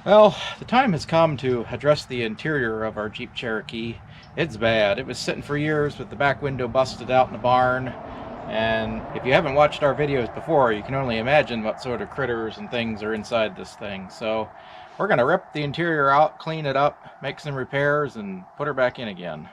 Well, the time has come to address the interior of our Jeep Cherokee. It's bad. It was sitting for years with the back window busted out in the barn. And if you haven't watched our videos before, you can only imagine what sort of critters and things are inside this thing. So we're going to rip the interior out, clean it up, make some repairs, and put her back in again.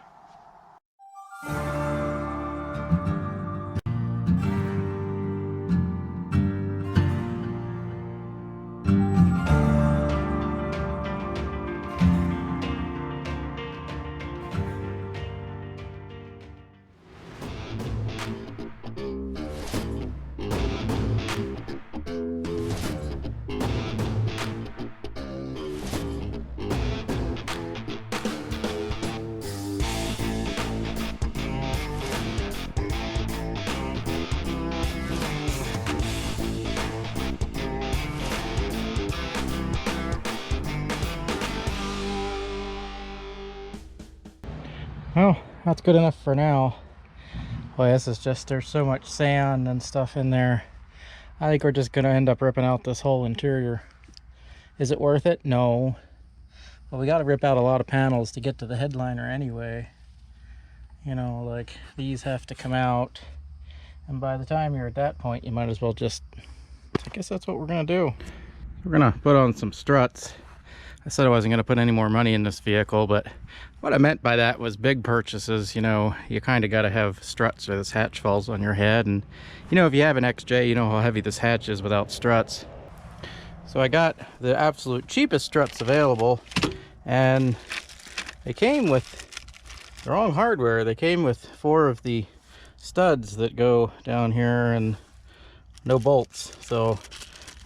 Well, that's good enough for now. Boy, this is just, there's so much sand and stuff in there. I think we're just going to end up ripping out this whole interior. Is it worth it? No. Well, we got to rip out a lot of panels to get to the headliner anyway. You know, like these have to come out. And by the time you're at that point, you might as well just, I guess that's what we're going to do. We're going to put on some struts. I said I wasn't going to put any more money in this vehicle, but what I meant by that was big purchases. You know, you kind of got to have struts or this hatch falls on your head. And, you know, if you have an XJ, you know how heavy this hatch is without struts. So I got the absolute cheapest struts available, and they came with the wrong hardware. They came with 4 of the studs that go down here and no bolts. So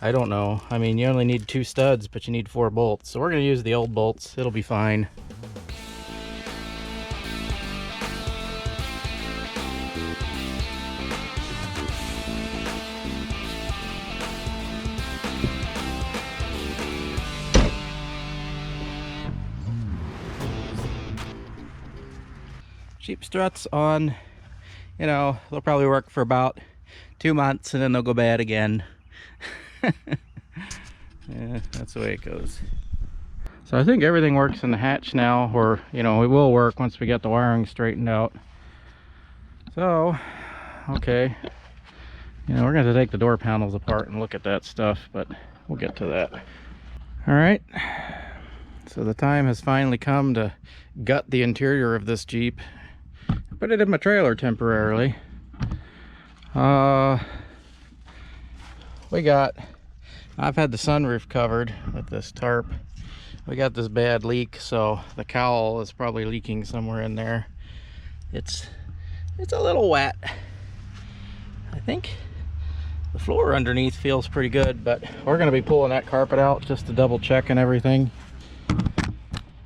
I don't know. I mean, you only need 2 studs, but you need 4 bolts. So we're going to use the old bolts. It'll be fine. Cheap struts on, you know, they'll probably work for about 2 months and then they'll go bad again. Yeah, that's the way it goes. So I think everything works in the hatch now, or, you know, it will work once we get the wiring straightened out. So, okay. You know, we're going to take the door panels apart and look at that stuff, but we'll get to that. All right. So the time has finally come to gut the interior of this Jeep. Put it in my trailer temporarily. I've had the sunroof covered with this tarp. We got this bad leak, so the cowl is probably leaking somewhere in there. It's a little wet. I think the floor underneath feels pretty good, but we're going to be pulling that carpet out just to double check and everything.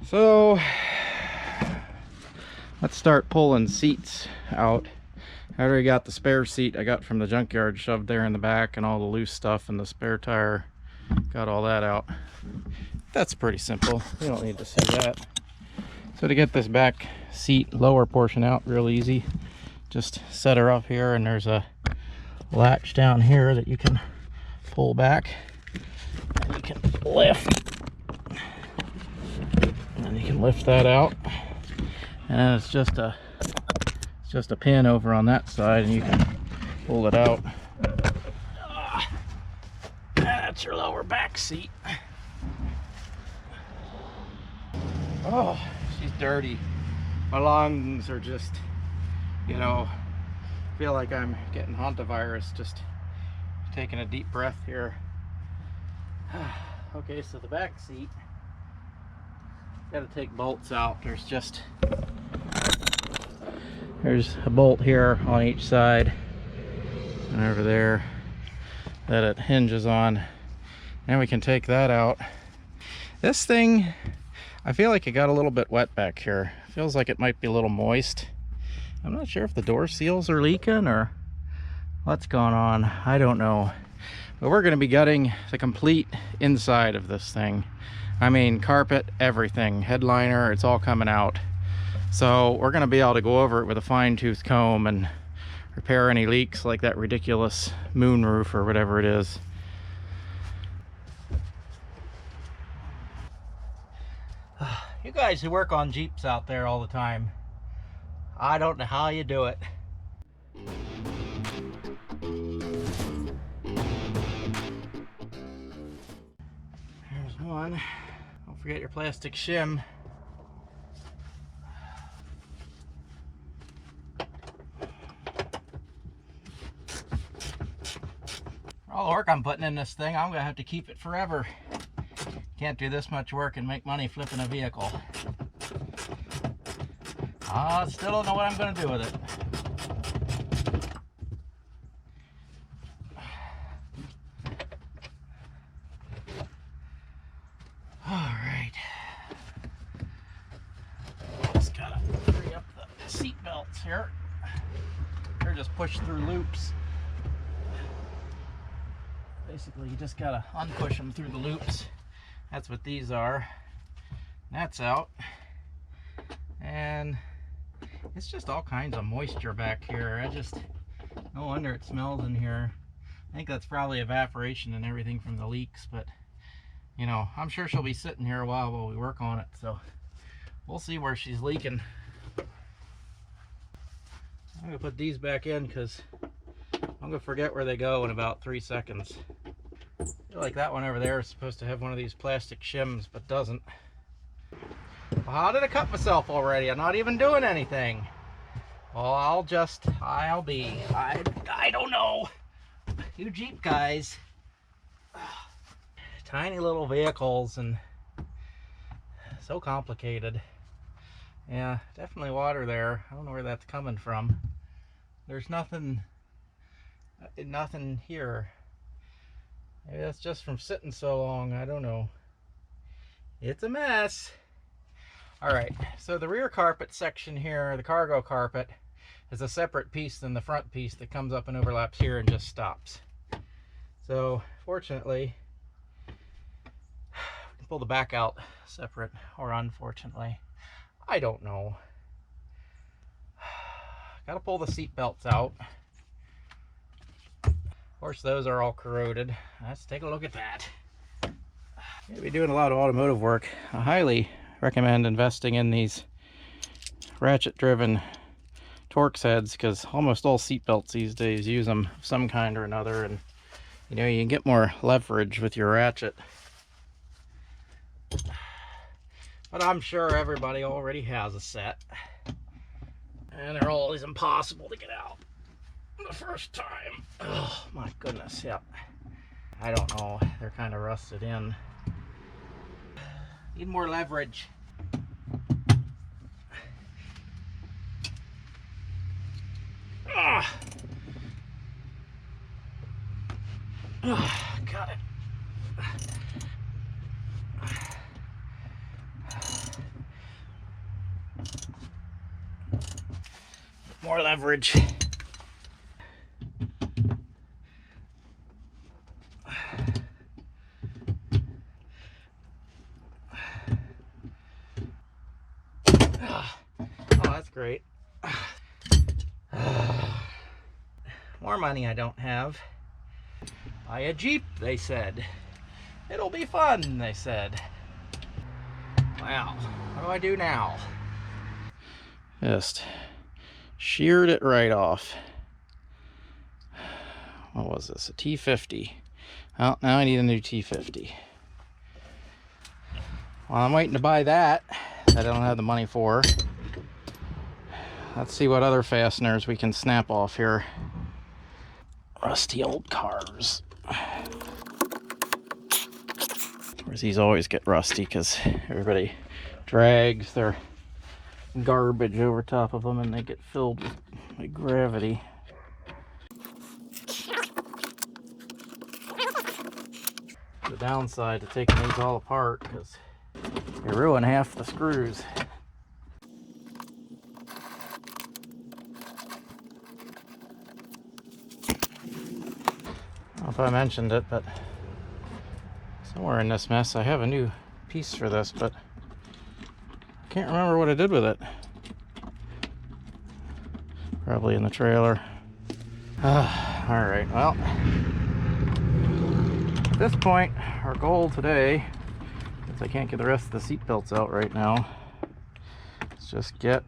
So let's start pulling seats out. I already got the spare seat I got from the junkyard shoved there in the back, and all the loose stuff and the spare tire. Got all that out. That's pretty simple. We don't need to see that. So to get this back seat lower portion out real easy, just set her up here, and there's a latch down here that you can pull back and you can lift. And then you can lift that out. And then it's just a pin over on that side, and you can pull it out. That's your lower back seat. Oh, she's dirty. My lungs are just, you know, feel like I'm getting hantavirus just taking a deep breath here. Okay, so the back seat, got to take bolts out. There's a bolt here on each side and over there that it hinges on. Now we can take that out. This thing, I feel like it got a little bit wet back here. Feels like it might be a little moist. I'm not sure if the door seals are leaking or what's going on. I don't know. But we're going to be gutting the complete inside of this thing. I mean, carpet, everything, headliner, it's all coming out. So we're going to be able to go over it with a fine-tooth comb and repair any leaks like that ridiculous moon roof or whatever it is. You guys who work on Jeeps out there all the time, I don't know how you do it. There's one. Don't forget your plastic shim. For all the work I'm putting in this thing, I'm gonna have to keep it forever. Can't do this much work and make money flipping a vehicle. I still don't know what I'm gonna do with it. Alright. Just gotta free up the seat belts here. They're just pushed through loops. Basically, you just gotta unpush them through the loops. That's what these are. That's out. And it's just all kinds of moisture back here. No wonder it smells in here. I think that's probably evaporation and everything from the leaks, but you know, I'm sure she'll be sitting here a while we work on it, so we'll see where she's leaking. I'm gonna put these back in because I'm gonna forget where they go in about 3 seconds. I feel like that one over there is supposed to have one of these plastic shims, but doesn't. Well, how did I cut myself already? I'm not even doing anything. Well, I don't know. You Jeep guys. Tiny little vehicles and so complicated. Yeah, definitely water there. I don't know where that's coming from. There's nothing here. Maybe that's just from sitting so long. I don't know. It's a mess. All right, so the rear carpet section here, the cargo carpet, is a separate piece than the front piece that comes up and overlaps here and just stops. So fortunately, we can pull the back out separate, or unfortunately, I don't know. Gotta pull the seat belts out. Of course, those are all corroded. Let's take a look at that. You'll be doing a lot of automotive work. I highly recommend investing in these ratchet-driven Torx heads, because almost all seat belts these days use them of some kind or another, and you know, you can get more leverage with your ratchet. But I'm sure everybody already has a set, and they're always impossible to get out the first time. Oh my goodness, yep. I don't know, they're kind of rusted in. Need more leverage. Ah. Got it. More leverage. Oh, that's great. More money I don't have. Buy a Jeep, they said. It'll be fun, they said. Wow, what do I do now? Just sheared it right off. What was this, a T50? Well, now I need a new T50. Well, I'm waiting to buy that I don't have the money for. Let's see what other fasteners we can snap off here. Rusty old cars. Of course, these always get rusty because everybody drags their garbage over top of them and they get filled with gravity. The downside to taking these all apart because they ruin half the screws. I don't know if I mentioned it, but somewhere in this mess I have a new piece for this, but I can't remember what I did with it. Probably in the trailer. Alright, well, at this point, our goal today is I can't get the rest of the seat belts out right now. Let's just get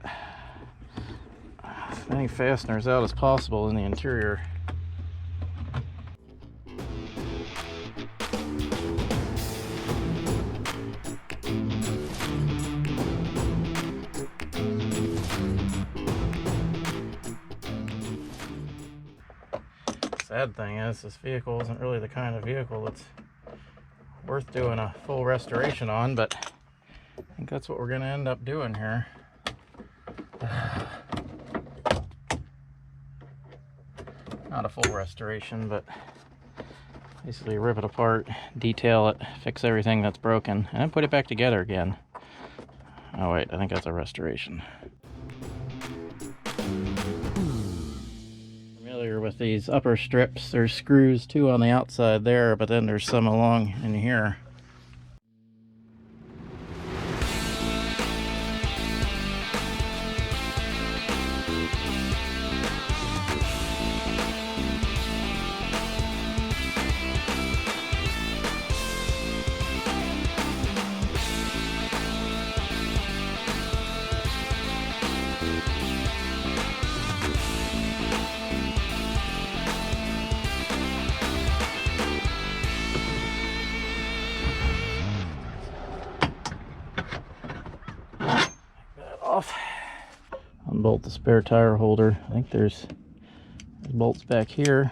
as many fasteners out as possible in the interior. Sad thing is, this vehicle isn't really the kind of vehicle that's worth doing a full restoration on, but I think that's what we're going to end up doing here. Not a full restoration, but basically rip it apart, detail it, fix everything that's broken, and then put it back together again. Oh wait, I think that's a restoration. Familiar with these upper strips. There's screws too on the outside there, but then there's some along in here. Off. Unbolt the spare tire holder. I think there's bolts back here.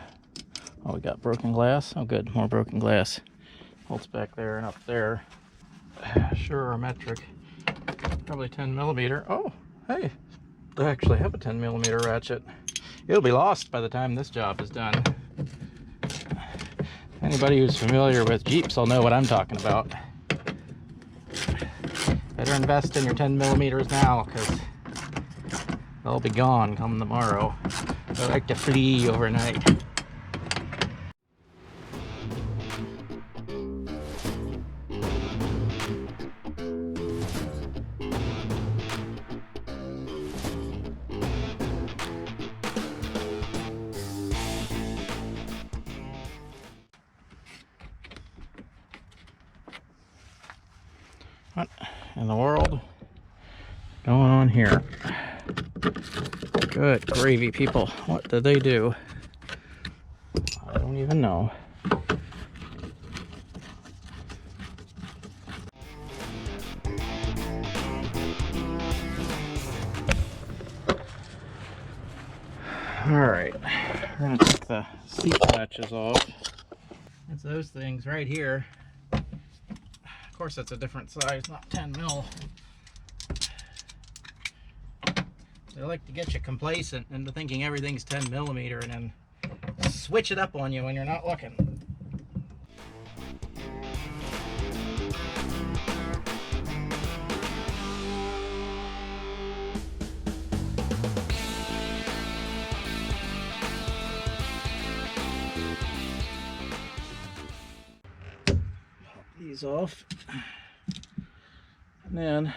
Oh, we got broken glass. Oh good, more broken glass. Bolts back there and up there. Sure are metric. Probably 10mm. Oh, hey, I actually have a 10mm ratchet. It'll be lost by the time this job is done. Anybody who's familiar with Jeeps will know what I'm talking about. Better invest in your 10mm now, because they'll be gone come tomorrow. They like to flee overnight. What in the world going on here? Good gravy, people. What did they do? I don't even know. Alright, we're going to take the seat latches off. It's those things right here. Of course, it's a different size, not 10mm. They like to get you complacent into thinking everything's 10mm and then switch it up on you when you're not looking. Pop these off. And then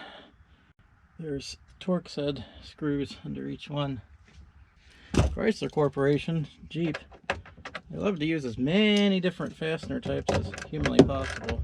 there's Torx head screws under each one. Chrysler Corporation, Jeep, they love to use as many different fastener types as humanly possible.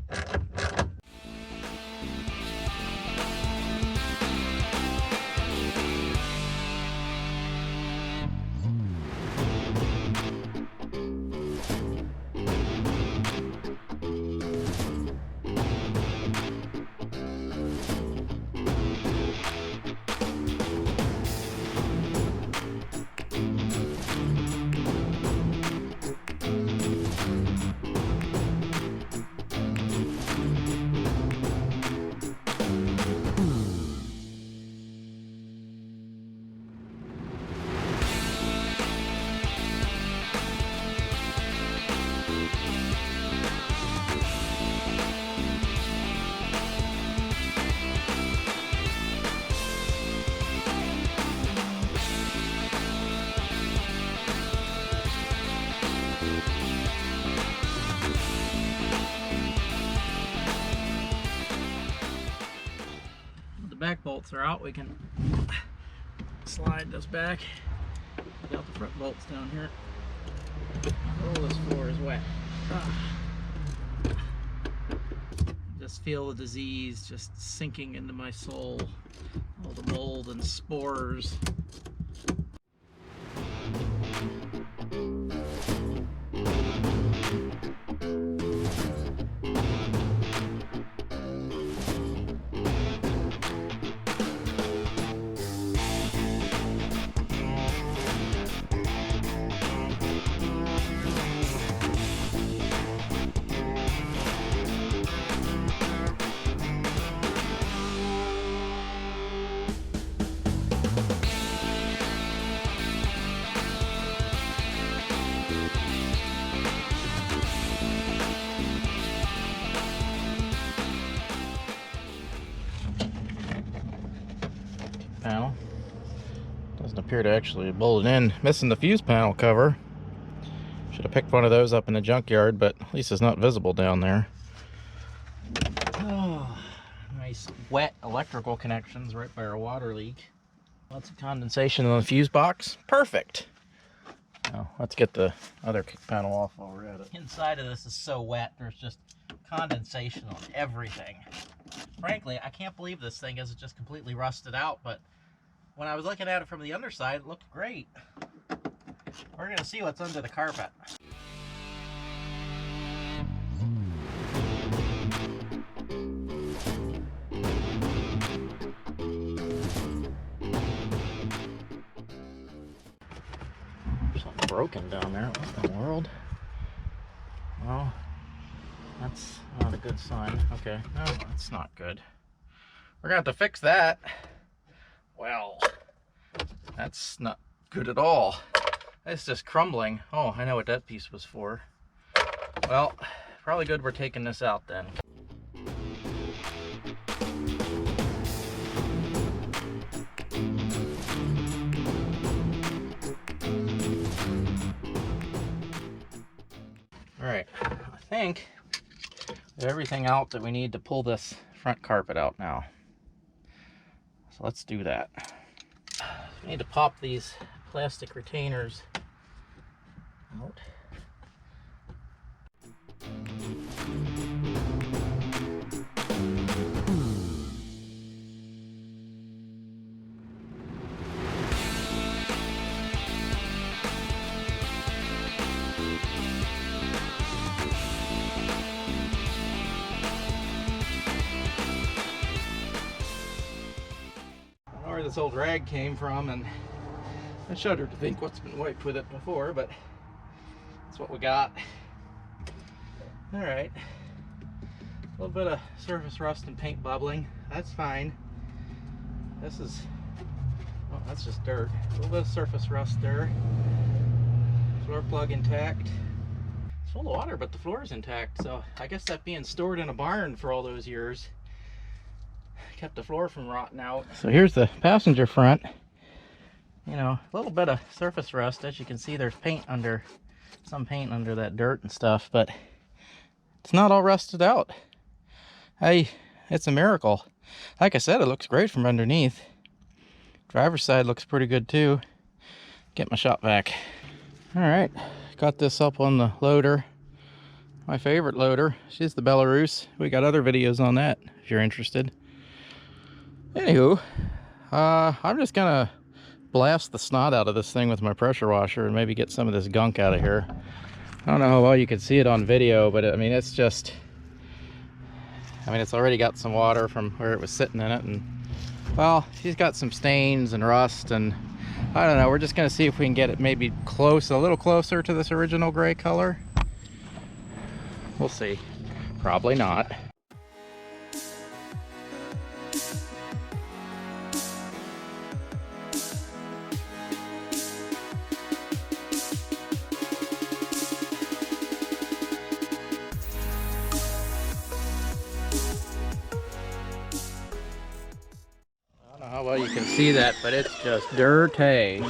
Back bolts are out, we can slide this back. Got the front bolts down here. Oh, this floor is wet. just feel the disease just sinking into my soul. All the mold and spores. Panel doesn't appear to actually bolt it in. Missing the fuse panel cover. Should have picked one of those up in the junkyard, but at least it's not visible down there. Oh, nice wet electrical connections right by our water leak. Lots of condensation on the fuse box. Perfect. Now let's get the other panel off while we're at it. Inside of this is so wet, there's just condensation on everything. Frankly, I can't believe this thing isn't just completely rusted out, but when I was looking at it from the underside, it looked great. We're going to see what's under the carpet. Something broken down there. What in the world? Well, that's not a good sign. Okay, no, that's not good. We're going to have to fix that. Well, that's not good at all. It's just crumbling. Oh, I know what that piece was for. Well, probably good we're taking this out then. All right, I think we have everything out that we need to pull this front carpet out now. So let's do that. We need to pop these plastic retainers out. Where this old rag came from, and I shudder to think what's been wiped with it before, but that's what we got. All right, a little bit of surface rust and paint bubbling. That's fine. This is, oh, that's just dirt. A little bit of surface rust there. Floor plug intact. It's full of water, but the floor is intact. So I guess that being stored in a barn for all those years kept the floor from rotting out. So here's the passenger front. You know, a little bit of surface rust. As you can see, there's paint under, some paint under that dirt and stuff, but it's not all rusted out. Hey, it's a miracle. Like I said, it looks great from underneath. Driver's side looks pretty good too. Get my shop vac. All right, got this up on the loader. My favorite loader. She's the Belarus. We got other videos on that if you're interested. Anywho, I'm just gonna blast the snot out of this thing with my pressure washer and maybe get some of this gunk out of here. I don't know how well you can see it on video, but I mean, it's just, I mean, it's already got some water from where it was sitting in it, and well, she's got some stains and rust, and I don't know, we're just gonna see if we can get it maybe close, a little closer to this original gray color. We'll see. Probably not. How well you can see that, but it's just dirty.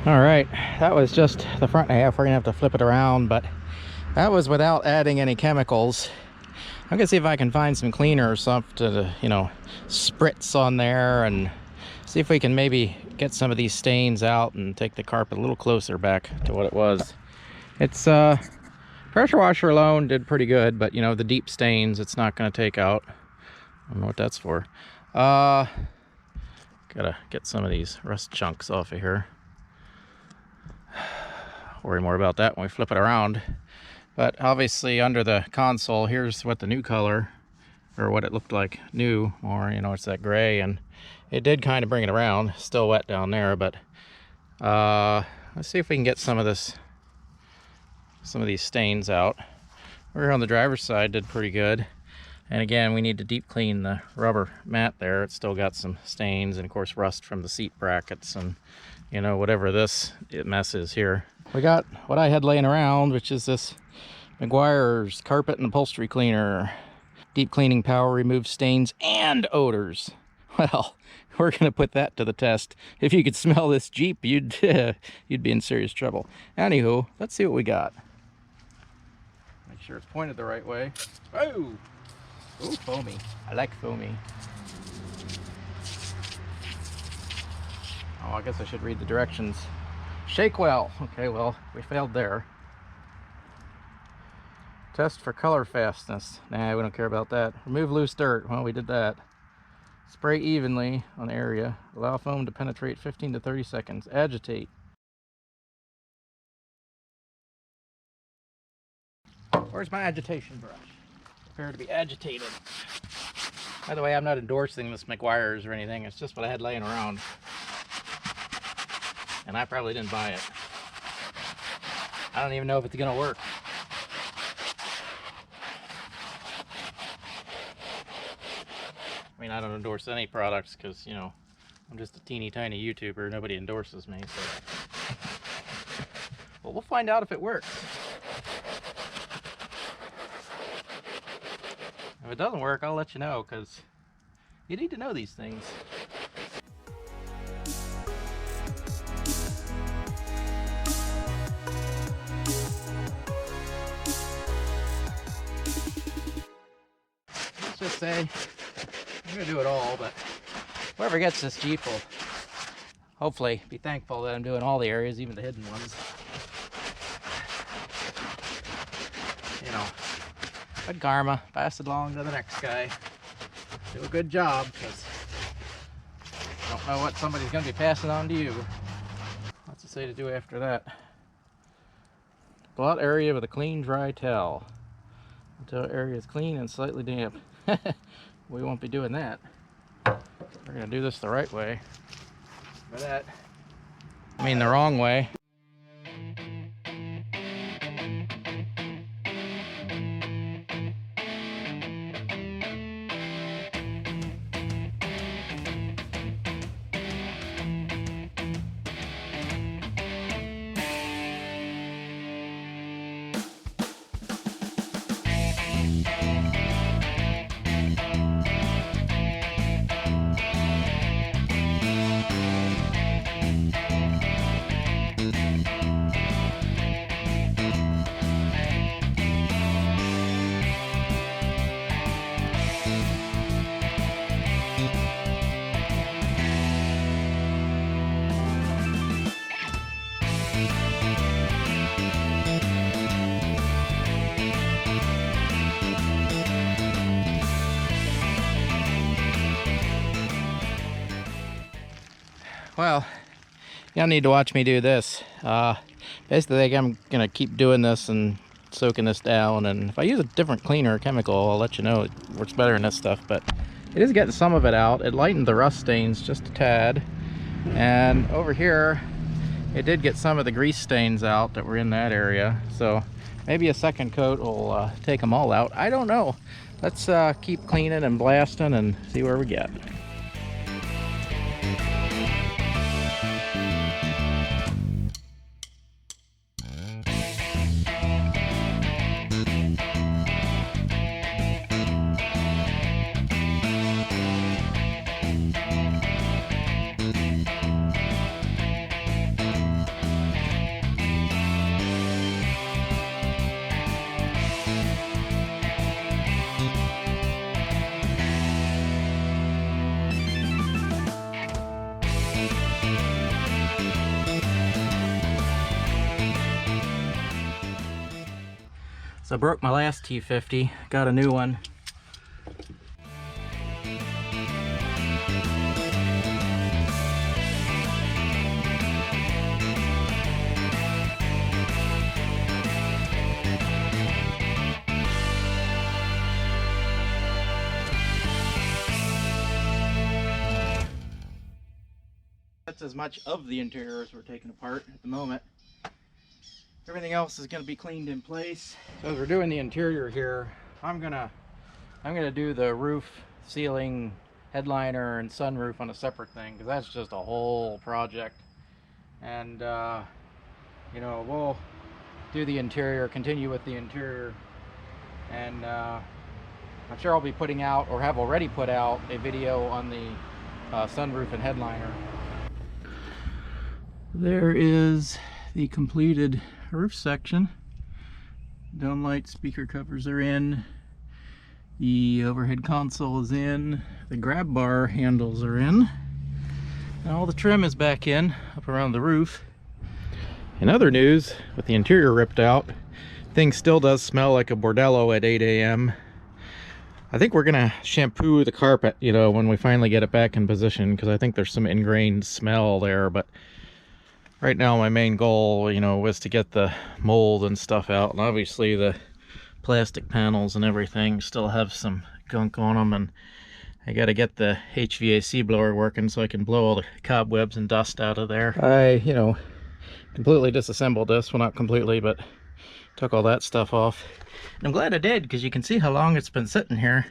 All right, that was just the front half. We're gonna have to flip it around, but that was without adding any chemicals. I'm gonna see if I can find some cleaner or something to, you know, spritz on there and see if we can maybe get some of these stains out and take the carpet a little closer back to what it was. It's pressure washer alone did pretty good, but you know, the deep stains it's not gonna take out. I don't know what that's for. Gotta get some of these rust chunks off of here. Worry more about that when we flip it around. But obviously under the console, here's what the new color, or what it looked like new, or you know, it's that gray, and it did kind of bring it around. Still wet down there, but let's see if we can get some of these stains out. We're on the driver's side, did pretty good. And again, we need to deep clean the rubber mat there. It's still got some stains and of course rust from the seat brackets and you know, whatever this mess is here. We got what I had laying around, which is this Meguiar's carpet and upholstery cleaner. Deep cleaning power removes stains and odors. Well, we're gonna put that to the test. If you could smell this Jeep, you'd be in serious trouble. Anywho, let's see what we got. Make sure it's pointed the right way. Oh, ooh, foamy. I like foamy. Oh, I guess I should read the directions. Shake well. Okay, well, we failed there. Test for color fastness. Nah, we don't care about that. Remove loose dirt. Well, we did that. Spray evenly on area. Allow foam to penetrate 15 to 30 seconds. Agitate. Where's my agitation brush? Prepare to be agitated. By the way, I'm not endorsing this Meguiar's or anything. It's just what I had laying around. And I probably didn't buy it. I don't even know if it's gonna work. I mean, I don't endorse any products because, you know, I'm just a teeny tiny YouTuber. Nobody endorses me, so. Well, we'll find out if it works. If it doesn't work, I'll let you know, because you need to know these things. Let's just say, I'm going to do it all, but whoever gets this Jeep will hopefully be thankful that I'm doing all the areas, even the hidden ones. You know, good karma, pass it along to the next guy. Do a good job, because I don't know what somebody's going to be passing on to you. What's it say to do after that? Blot area with a clean, dry towel until area is clean and slightly damp. We won't be doing that. We're going to do this the right way. By that, I mean the wrong way. Well, y'all need to watch me do this. Basically, I'm gonna keep doing this and soaking this down, and if I use a different cleaner or chemical, I'll let you know it works better in this stuff, but it is getting some of it out. It lightened the rust stains just a tad, and over here it did get some of the grease stains out that were in that area, so maybe a second coat will take them all out. I don't know. Let's keep cleaning and blasting and see where we get. So I broke my last T50, got a new one. That's as much of the interior as we're taking apart at the moment. Everything else is going to be cleaned in place. So as we're doing the interior here, I'm gonna do the roof, ceiling, headliner, and sunroof on a separate thing, because that's just a whole project. And you know, we'll do the interior, continue with the interior, and I'm sure I'll be putting out, or have already put out, a video on the sunroof and headliner. There is the completed roof section. Dome light, speaker covers are in. The overhead console is in. The grab bar handles are in. And all the trim is back in, up around the roof. In other news, with the interior ripped out, thing still does smell like a bordello at 8 a.m. I think we're gonna shampoo the carpet, you know, when we finally get it back in position, because I think there's some ingrained smell there. But right now my main goal, you know, was to get the mold and stuff out. And obviously the plastic panels and everything still have some gunk on them, and I got to get the HVAC blower working so I can blow all the cobwebs and dust out of there. I, you know, completely disassembled this. Well, not completely, but took all that stuff off. And I'm glad I did, because you can see how long it's been sitting here.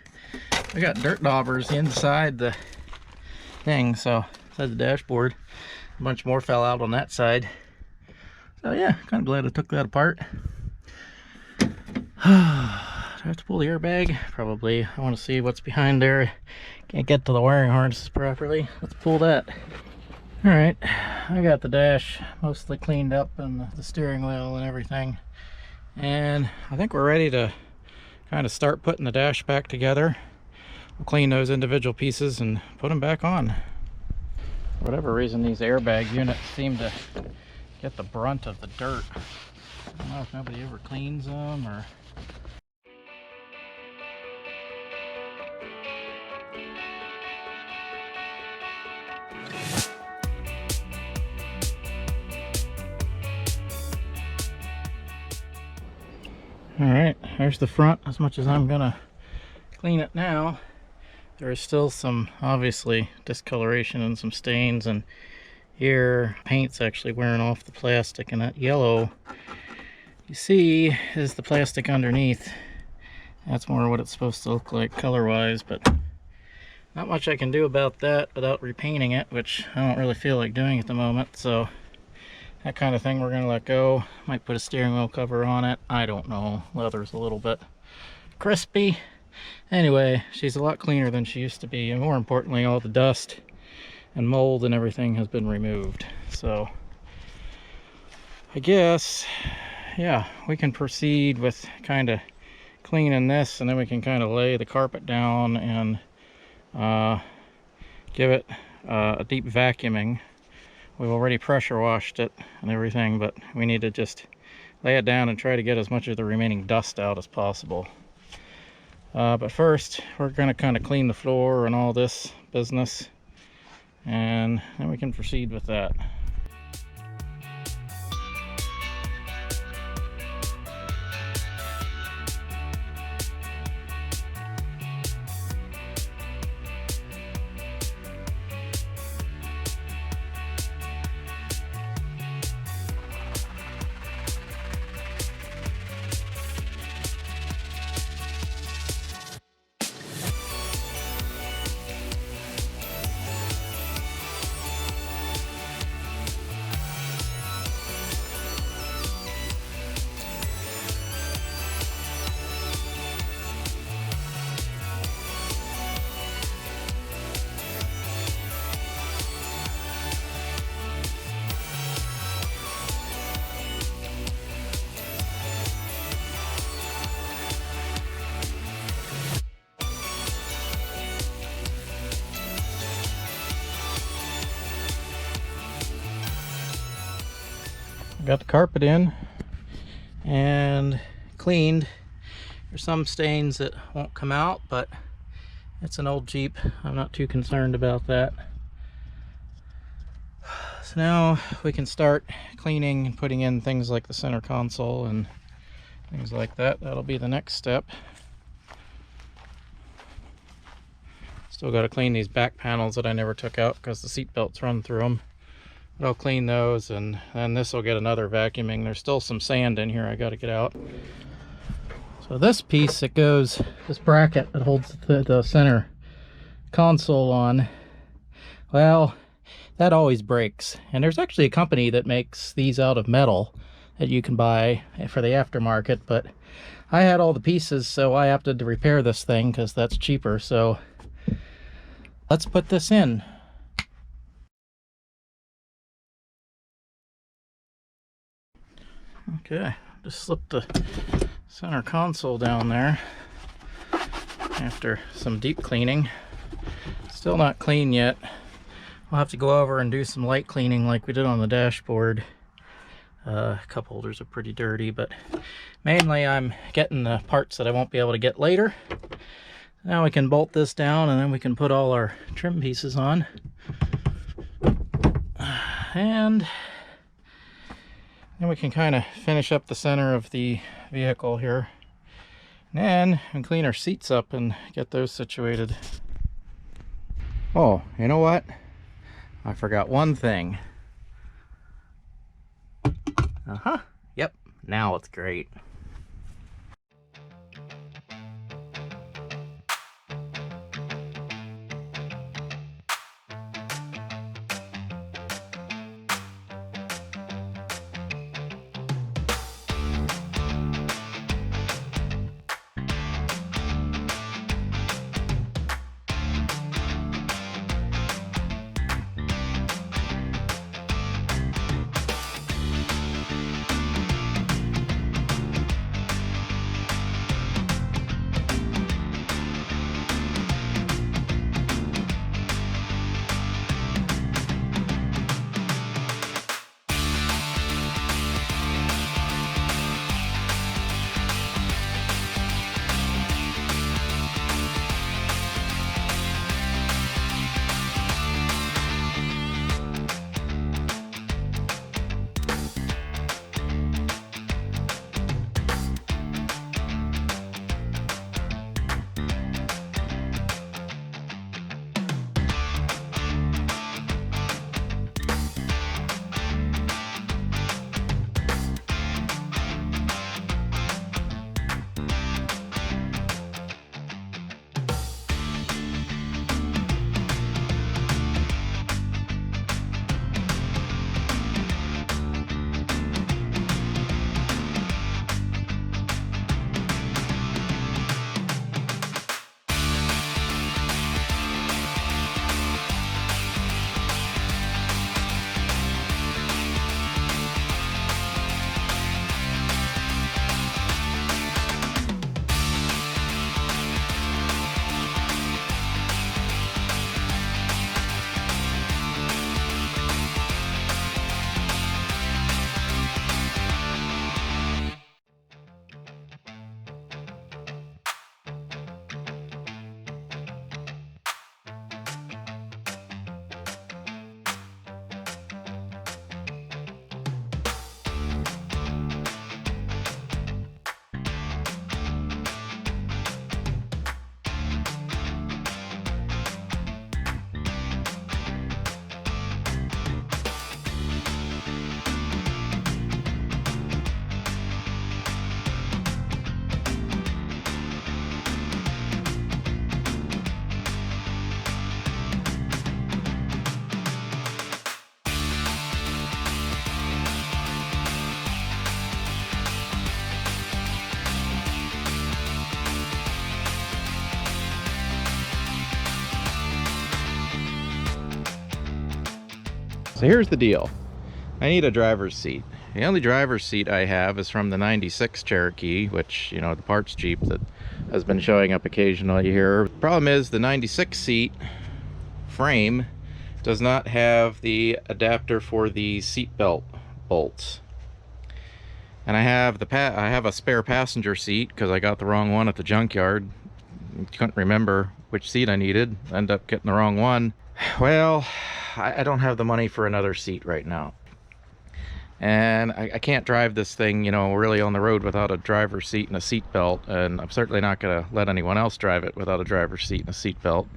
I got dirt daubers inside the thing, so inside the dashboard. A bunch more fell out on that side. So yeah, kind of glad I took that apart. Do I have to pull the airbag? Probably. I want to see what's behind there. Can't get to the wiring harnesses properly. Let's pull that. Alright, I got the dash mostly cleaned up, and the steering wheel and everything. And I think we're ready to kind of start putting the dash back together. We'll clean those individual pieces and put them back on. For whatever reason, these airbag units seem to get the brunt of the dirt. I don't know if nobody ever cleans them or... Alright, there's the front. As much as I'm gonna clean it now, there is still some, obviously, discoloration and some stains, and here paint's actually wearing off the plastic, and that yellow you see is the plastic underneath. That's more what it's supposed to look like color wise, but not much I can do about that without repainting it, which I don't really feel like doing at the moment. So that kind of thing we're going to let go. Might put a steering wheel cover on it. I don't know. Leather's a little bit crispy. Anyway, she's a lot cleaner than she used to be. And more importantly, all the dust and mold and everything has been removed. So I guess, yeah, we can proceed with kind of cleaning this, and then we can kind of lay the carpet down and give it a deep vacuuming. We've already pressure washed it and everything, but we need to just lay it down and try to get as much of the remaining dust out as possible. But first, we're going to kind of clean the floor and all this business, and then we can proceed with that. Got the carpet in and cleaned. There's some stains that won't come out, but it's an old Jeep. I'm not too concerned about that. So now we can start cleaning and putting in things like the center console and things like that. That'll be the next step. Still got to clean these back panels that I never took out because the seat belts run through them. But I'll clean those, and then this will get another vacuuming. There's still some sand in here I got to get out. So this piece that goes, this bracket that holds the center console on, well, that always breaks. And there's actually a company that makes these out of metal that you can buy for the aftermarket, but I had all the pieces, so I opted to repair this thing because that's cheaper. So let's put this in. Okay, just slip the center console down there after some deep cleaning. Still not clean yet. We'll have to go over and do some light cleaning like we did on the dashboard. Cup holders are pretty dirty, but mainly I'm getting the parts that I won't be able to get later. Now we can bolt this down, and then we can put all our trim pieces on. And then we can kind of finish up the center of the vehicle here. And then we can clean our seats up and get those situated. Oh, you know what? I forgot one thing. Yep, now it's great. So here's the deal. I need a driver's seat. The only driver's seat I have is from the 96 Cherokee, which, you know, the parts Jeep that has been showing up occasionally here. The problem is the 96 seat frame does not have the adapter for the seat belt bolts. And I have a spare passenger seat because I got the wrong one at the junkyard. Couldn't remember which seat I needed. Ended up getting the wrong one. Well, I don't have the money for another seat right now. And I can't drive this thing, you know, really on the road without a driver's seat and a seat belt. And I'm certainly not going to let anyone else drive it without a driver's seat and a seat belt.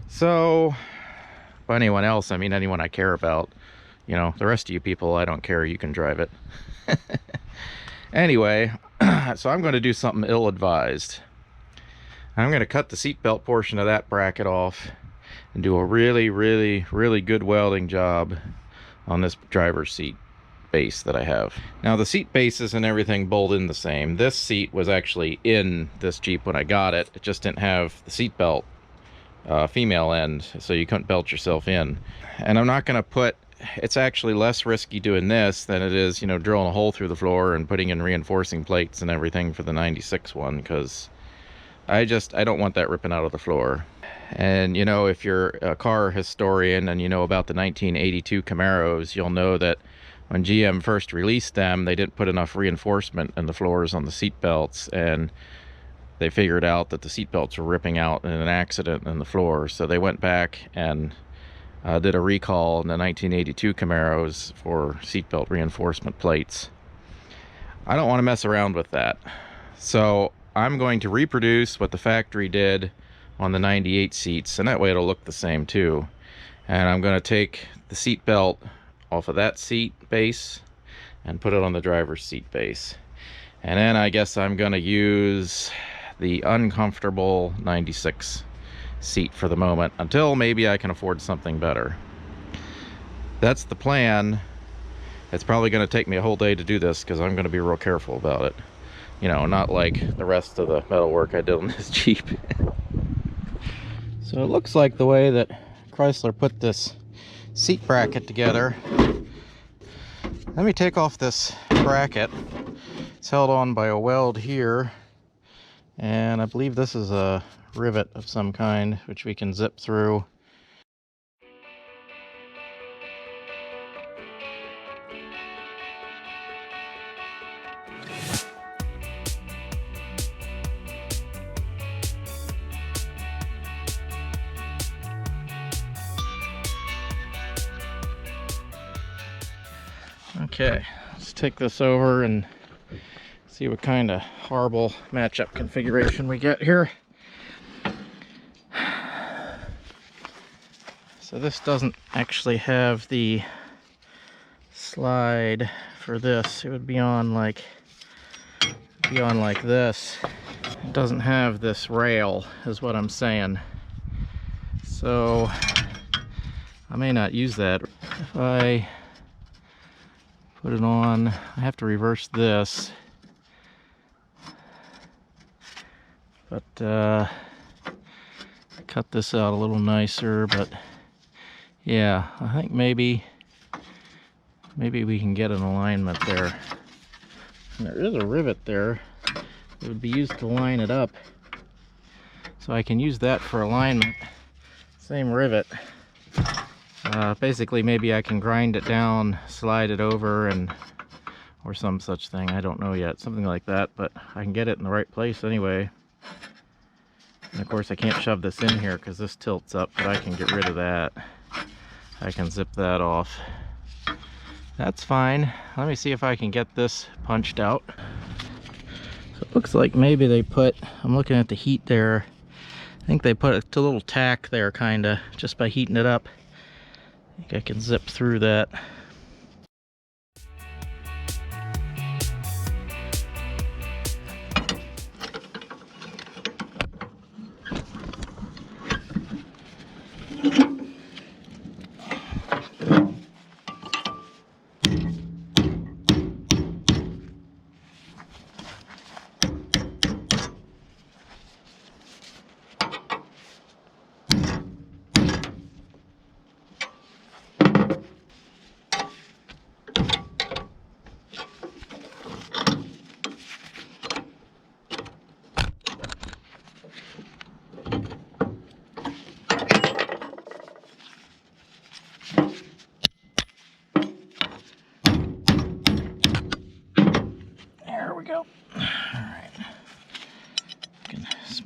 So, by anyone else, I mean anyone I care about. You know, the rest of you people, I don't care. You can drive it. Anyway, so I'm going to do something ill-advised. I'm going to cut the seatbelt portion of that bracket off and do a really, really, really good welding job on this driver's seat base that I have. Now the seat bases and everything bolt in the same. This seat was actually in this Jeep when I got it. It just didn't have the seatbelt female end, so you couldn't belt yourself in. And I'm not going to put, it's actually less risky doing this than it is, you know, drilling a hole through the floor and putting in reinforcing plates and everything for the 96 one, because I don't want that ripping out of the floor. And you know, if you're a car historian and you know about the 1982 Camaros, you'll know that when GM first released them, they didn't put enough reinforcement in the floors on the seat belts, and they figured out that the seat belts were ripping out in an accident in the floor. So they went back and did a recall in the 1982 Camaros for seatbelt reinforcement plates. I don't want to mess around with that. So I'm going to reproduce what the factory did on the 98 seats, and that way it'll look the same too. And I'm going to take the seat belt off of that seat base and put it on the driver's seat base. And then I guess I'm going to use the uncomfortable 96 seat for the moment, until maybe I can afford something better. That's the plan. It's probably going to take me a whole day to do this because I'm going to be real careful about it. You know, not like the rest of the metal work I did on this Jeep. So it looks like the way that Chrysler put this seat bracket together. Let me take off this bracket. It's held on by a weld here, and I believe this is a rivet of some kind which we can zip through. Okay, let's take this over and see what kind of horrible matchup configuration we get here. So this doesn't actually have the slide for this. It would be on like this. It doesn't have this rail, is what I'm saying. So I may not use that. If I put it on, I have to reverse this. But cut this out a little nicer. But yeah, I think maybe we can get an alignment there. And there is a rivet there. It would be used to line it up, so I can use that for alignment. Same rivet. Basically, maybe I can grind it down, slide it over, or some such thing. I don't know yet. Something like that, but I can get it in the right place anyway. And of course, I can't shove this in here because this tilts up, but I can get rid of that. I can zip that off. That's fine. Let me see if I can get this punched out. So it looks like maybe they put, I'm looking at the heat there, I think they put a little tack there, kinda, just by heating it up. I think I can zip through that.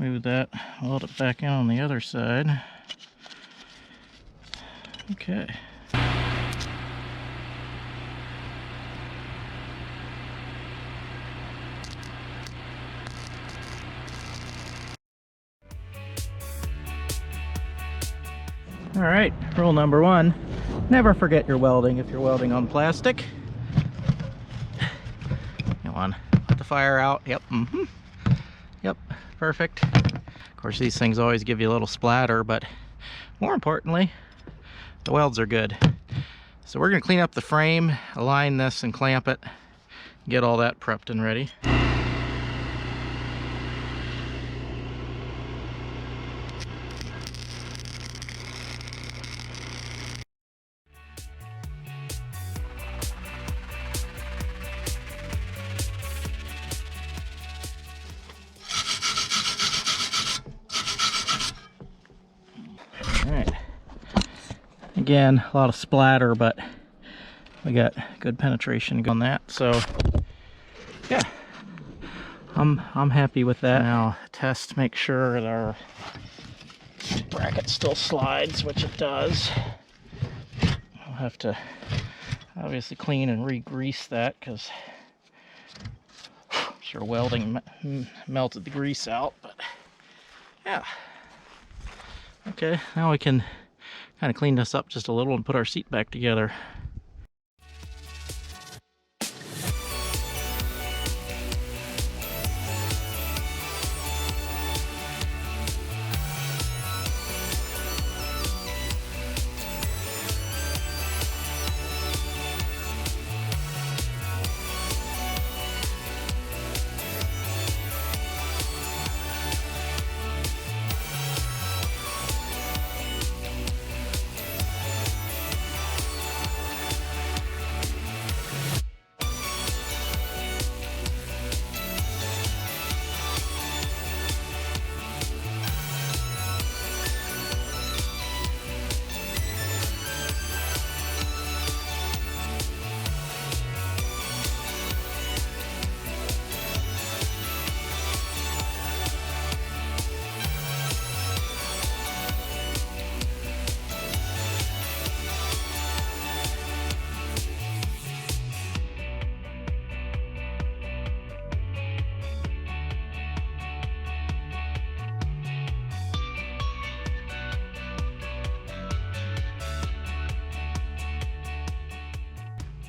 smooth that, weld it back in on the other side. Okay. All right, rule number one, never forget your welding if you're welding on plastic. Come on, let the fire out. Yep, yep, perfect. Of course, these things always give you a little splatter, but more importantly, the welds are good. So we're gonna clean up the frame, align this and clamp it, get all that prepped and ready. Alright, again, a lot of splatter, but we got good penetration on that, so yeah, I'm happy with that. Now test, make sure that our bracket still slides, which it does. I'll have to obviously clean and re-grease that because I'm sure welding melted the grease out, but yeah. Okay, now we can kind of clean this up just a little and put our seat back together.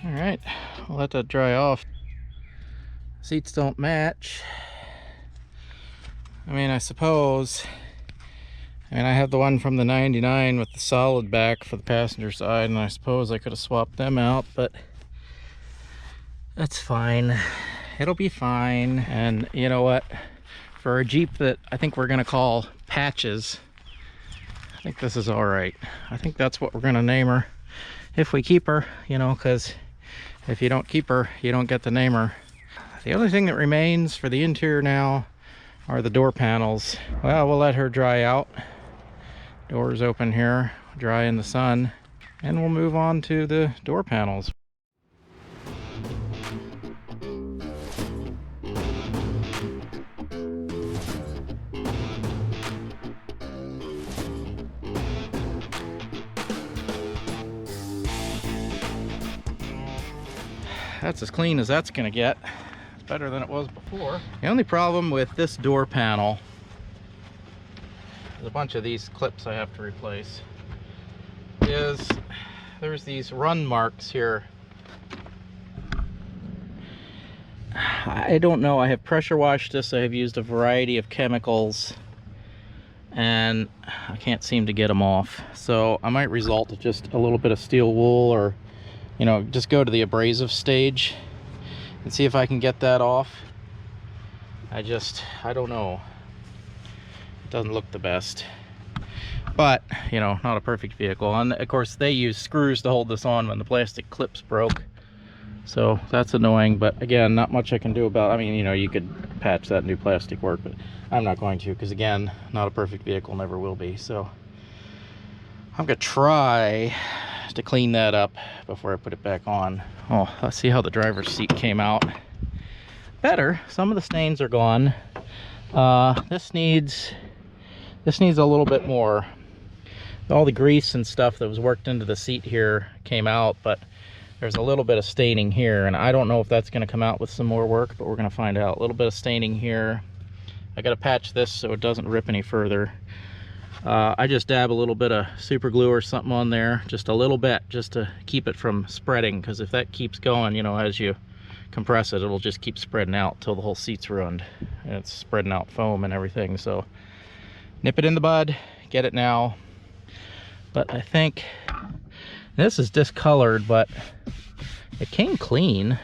All right, I'll let that dry off. Seats don't match. I mean, I suppose, I have the one from the 99 with the solid back for the passenger side, and I suppose I could have swapped them out, but that's fine. It'll be fine. And you know what? For a Jeep that I think we're gonna call Patches, I think this is all right. I think that's what we're gonna name her if we keep her, you know, because if you don't keep her, you don't get the name her. The only thing that remains for the interior now are the door panels. Well, we'll let her dry out. Doors open here, dry in the sun, and we'll move on to the door panels. That's as clean as that's gonna get. It's better than it was before. The only problem with this door panel, there's a bunch of these clips I have to replace, is there's these run marks here. I don't know, I have pressure washed this, I have used a variety of chemicals, and I can't seem to get them off. So I might resort to just a little bit of steel wool, or you know, just go to the abrasive stage and see if I can get that off. I don't know. It doesn't look the best. But, you know, not a perfect vehicle. And of course, they use screws to hold this on when the plastic clips broke. So that's annoying, but again, not much I can do about it. I mean, you know, you could patch that new plastic work, but I'm not going to, because again, not a perfect vehicle, never will be. So I'm gonna try to clean that up before I put it back on. Oh, let's see how the driver's seat came out. Better. Some of the stains are gone. This needs a little bit more. All the grease and stuff that was worked into the seat here came out, but there's a little bit of staining here, and I don't know if that's going to come out with some more work, but we're going to find out. A little bit of staining here. I got to patch this so it doesn't rip any further. I just dab a little bit of super glue or something on there, just a little bit, just to keep it from spreading, because if that keeps going, you know, as you compress it, it'll just keep spreading out till the whole seat's ruined, and it's spreading out foam and everything. So nip it in the bud, get it now. But I think this is discolored, but it came clean.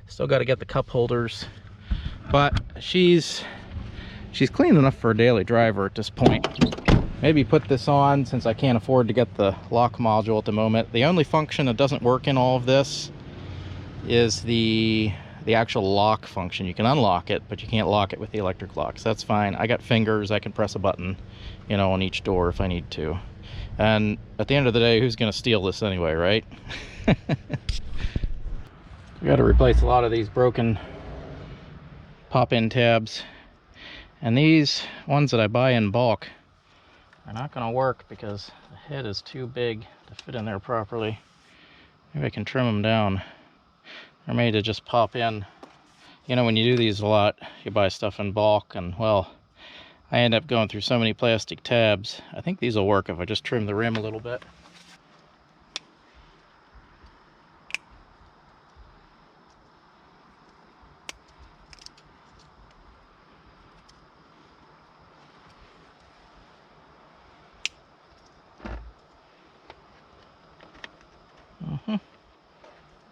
Still got to get the cup holders, but she's clean enough for a daily driver at this point. Maybe put this on, since I can't afford to get the lock module at the moment. The only function that doesn't work in all of this is the actual lock function. You can unlock it, but you can't lock it with the electric locks. That's fine. I got fingers. I can press a button, you know, on each door if I need to. And at the end of the day, who's going to steal this anyway, right? We got to replace a lot of these broken pop-in tabs. And these ones that I buy in bulk are not going to work because the head is too big to fit in there properly. Maybe I can trim them down. They're made to just pop in. You know, when you do these a lot, you buy stuff in bulk, and well, I end up going through so many plastic tabs. I think these will work if I just trim the rim a little bit.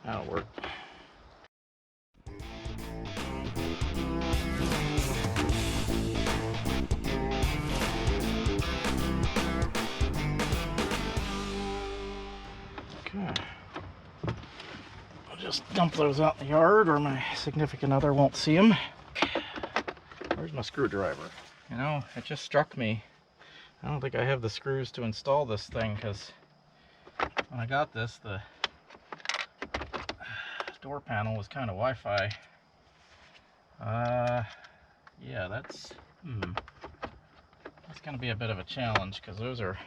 That'll work. Okay. I'll just dump those out in the yard, or my significant other won't see them. Where's my screwdriver? You know, it just struck me. I don't think I have the screws to install this thing, because when I got this, the door panel was kind of Wi-Fi. Yeah, that's going to be a bit of a challenge, because those are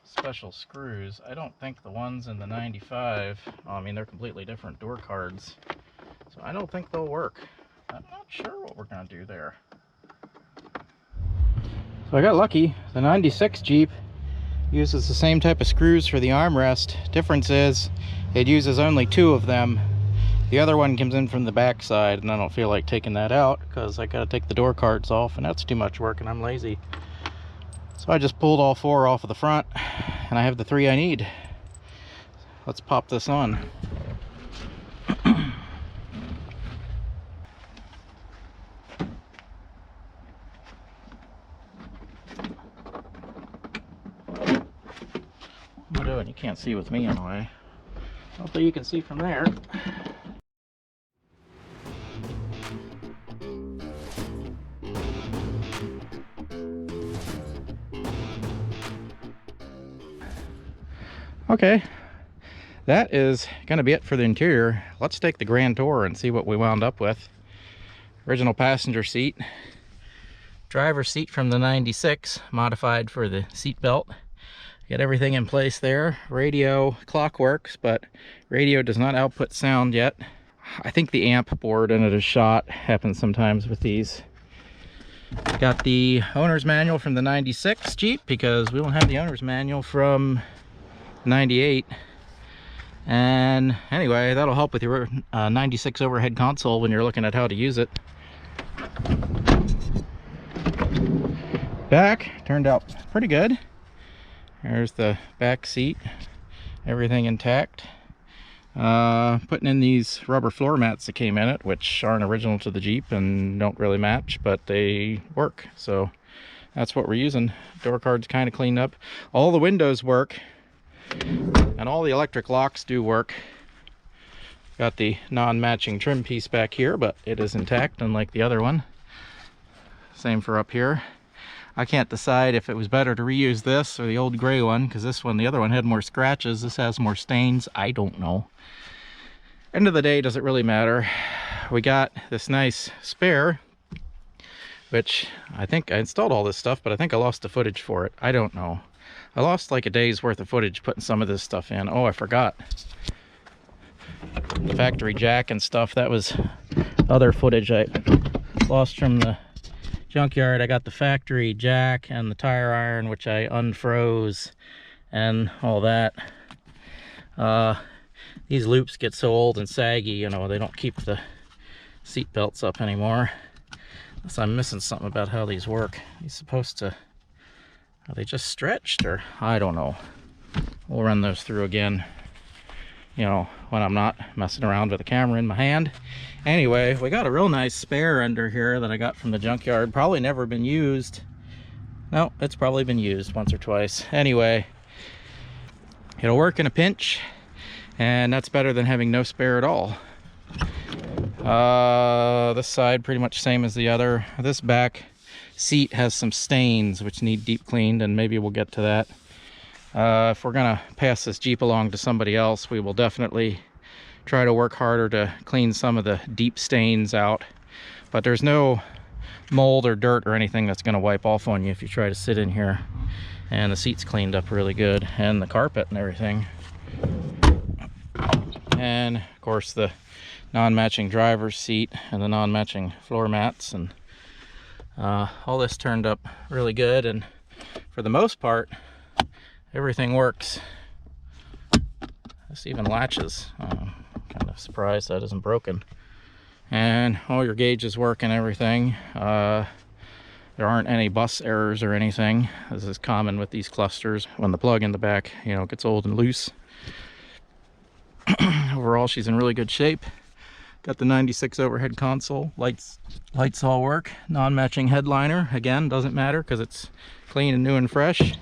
special screws. I don't think the ones in the 95, I mean, they're completely different door cards, so I don't think they'll work. I'm not sure what we're going to do there. So I got lucky. The 96 Jeep uses the same type of screws for the armrest. Difference is it uses only 2 of them. The other one comes in from the back side, and I don't feel like taking that out because I gotta take the door cards off, and that's too much work, and I'm lazy. So I just pulled all 4 off of the front, and I have the 3 I need. Let's pop this on. What am I doing? You can't see with me anyway. Hopefully you can see from there. Okay, that is going to be it for the interior. Let's take the grand tour and see what we wound up with. Original passenger seat, driver's seat from the 96, modified for the seat belt. Got everything in place there. Radio, clock works, but radio does not output sound yet. I think the amp board in it is shot. Happens sometimes with these. Got the owner's manual from the 96 Jeep, because we don't have the owner's manual from 98. And anyway, that'll help with your 96 overhead console when you're looking at how to use it. Back turned out pretty good. There's the back seat, everything intact. Putting in these rubber floor mats that came in it, which aren't original to the Jeep and don't really match, but they work, so that's what we're using. Door card's kind of cleaned up. All the windows work, and all the electric locks do work. Got the non-matching trim piece back here, but it is intact, unlike the other one. Same for up here. I can't decide if it was better to reuse this or the old gray one, because this one, the other one had more scratches. This has more stains. I don't know. End of the day, does it really matter? We got this nice spare which I think I installed all this stuff, but I think I lost the footage for it. I don't know. I lost like a day's worth of footage putting some of this stuff in. Oh, I forgot. The factory jack and stuff, that was other footage I lost from the junkyard. I got the factory jack and the tire iron, which I unfroze and all that. These loops get so old and saggy, you know, they don't keep the seat belts up anymore. Unless I'm missing something about how these work. These supposed to, are they just stretched, or I don't know. We'll run those through again, you know, when I'm not messing around with the camera in my hand. Anyway, we got a real nice spare under here that I got from the junkyard. Probably never been used. No, it's probably been used once or twice. Anyway, it'll work in a pinch, and that's better than having no spare at all. This side pretty much same as the other. This back seat has some stains which need deep cleaned, and maybe we'll get to that. If we're gonna pass this Jeep along to somebody else, we will definitely try to work harder to clean some of the deep stains out. But there's no mold or dirt or anything that's gonna wipe off on you if you try to sit in here. And the seat's cleaned up really good, and the carpet and everything. And of course the non-matching driver's seat and the non-matching floor mats, and all this turned up really good, and for the most part everything works. This even latches. I'm kind of surprised that isn't broken. And all your gauges work and everything. There aren't any bus errors or anything. This is common with these clusters when the plug in the back, you know, gets old and loose. Overall, she's in really good shape. Got the 96 overhead console. Lights all work. Non-matching headliner. Again, doesn't matter because it's clean and new and fresh.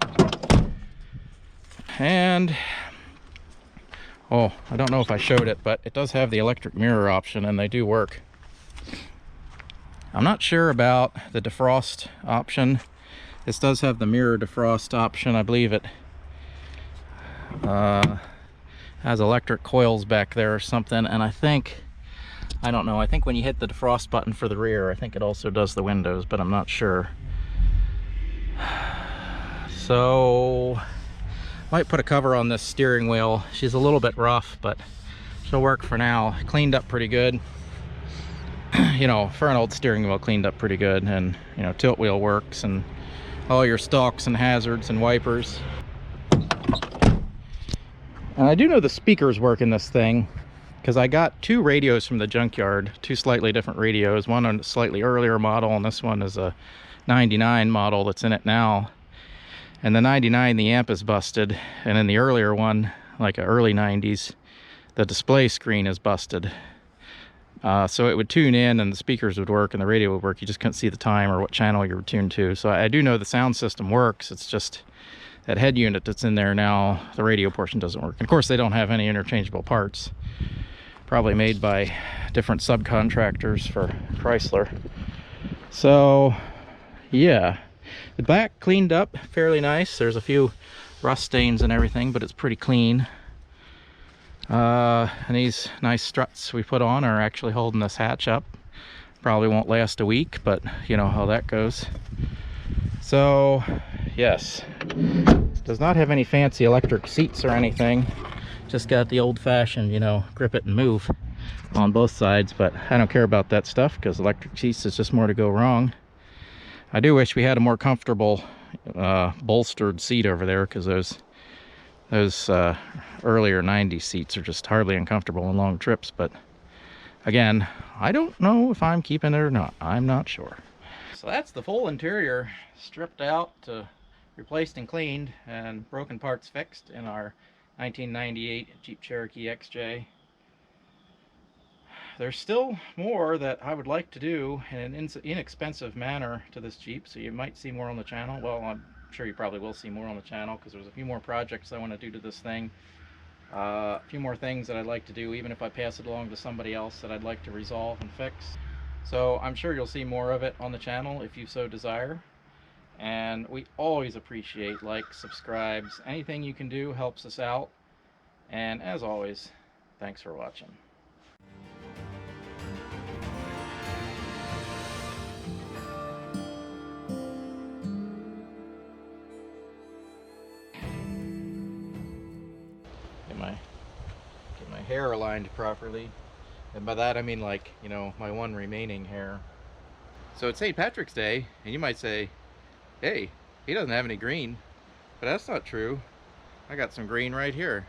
And oh, I don't know if I showed it, but it does have the electric mirror option, and they do work. I'm not sure about the defrost option. This does have the mirror defrost option. I believe it has electric coils back there or something, and I think, I don't know, I think when you hit the defrost button for the rear, I think it also does the windows, but I'm not sure. So might put a cover on this steering wheel. She's a little bit rough, but she'll work for now. Cleaned up pretty good. You know, for an old steering wheel, cleaned up pretty good. And you know, tilt wheel works, and all your stalks and hazards and wipers. And I do know the speakers work in this thing, because I got two radios from the junkyard, two slightly different radios. One on a slightly earlier model, and this one is a 99 model that's in it now. And the 99, the amp is busted, and in the earlier one, like a early 90s, the display screen is busted. So it would tune in and the speakers would work and the radio would work. You just couldn't see the time or what channel you were tuned to. So I do know the sound system works. It's just that head unit that's in there now, the radio portion doesn't work. And of course, they don't have any interchangeable parts. Probably made by different subcontractors for Chrysler. So yeah, the back cleaned up fairly nice. There's a few rust stains and everything, but it's pretty clean. And these nice struts we put on are actually holding this hatch up. Probably won't last a week, but you know how that goes. So yes, does not have any fancy electric seats or anything. Just got the old-fashioned, you know, grip it and move on both sides, but I don't care about that stuff because electric seats is just more to go wrong. I do wish we had a more comfortable bolstered seat over there, because those earlier 90s seats are just hardly uncomfortable on long trips. But again, I don't know if I'm keeping it or not. I'm not sure. So that's the full interior stripped out, replaced and cleaned, and broken parts fixed in our 1998 Jeep Cherokee XJ. There's still more that I would like to do in an inexpensive manner to this Jeep, so you might see more on the channel. Well, I'm sure you probably will see more on the channel, because there's a few more projects I want to do to this thing. A few more things that I'd like to do, even if I pass it along to somebody else, that I'd like to resolve and fix. So I'm sure you'll see more of it on the channel if you so desire. And we always appreciate likes, subscribes. Anything you can do helps us out. And as always, thanks for watching. Get my hair aligned properly. And by that I mean, like, you know, my one remaining hair. So it's St. Patrick's Day, and you might say, hey, he doesn't have any green. But that's not true. I got some green right here.